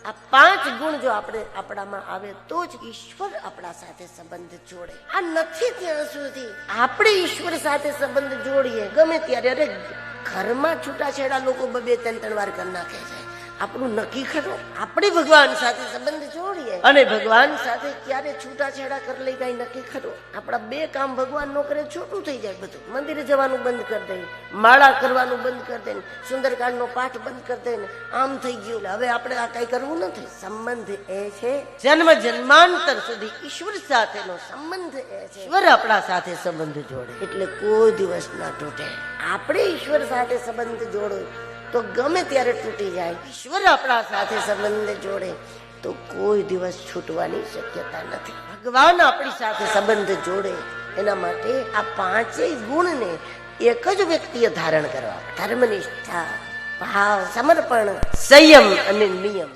આ 5 ગુણ જો આપણામાં આવે તો જ ઈશ્વર આપણા સાથે સંબંધ જોડે. આ નથી ત્યાં સુધી આપણે ઈશ્વર સાથે સંબંધ જોડીએ ગમે ત્યારે. અરે ઘરમાં છૂટાછેડા લોકો 2-3 વાર કરી નાખે છે. આપણું નક્કી ખરું આપણે ભગવાન સાથે સંબંધ જોડીએ અને ભગવાન સાથે ક્યારે છૂટાછેડા કરી લઈ કઈ નક્કી ખરું? આપણા 2 કામ ભગવાન નો કરે છૂટું થઈ જાય બધું. મંદિરે જવાનું બંધ કરી દે, માળા કરવાનું બંધ કરી દે, સુંદરકાંડ નો પાઠ બંધ કરી દે ને આમ થઈ ગયું. હવે આપણે આ કઈ કરવું નથી. સંબંધ એ છે જન્મ જન્માંતર સુધી ઈશ્વર સાથેનો સંબંધ એ છે. ઈશ્વર આપણા સાથે સંબંધ જોડે એટલે કોઈ દિવસ ના તૂટે. આપણે ઈશ્વર સાથે સંબંધ જોડો તો ગમે ત્યારે તૂટી જાય. ઈશ્વર આપણા સાથે સંબંધ જોડે તો કોઈ દિવસ છૂટવાની શક્યતા નથી. ભગવાન આપણી સાથે સંબંધ જોડે એના માટે આ 5 ગુણને એક જ વ્યક્તિએ ધારણ કરવા. ધર્મનિષ્ઠા, ભાવ, સમર્પણ, સંયમ અને નિયમ.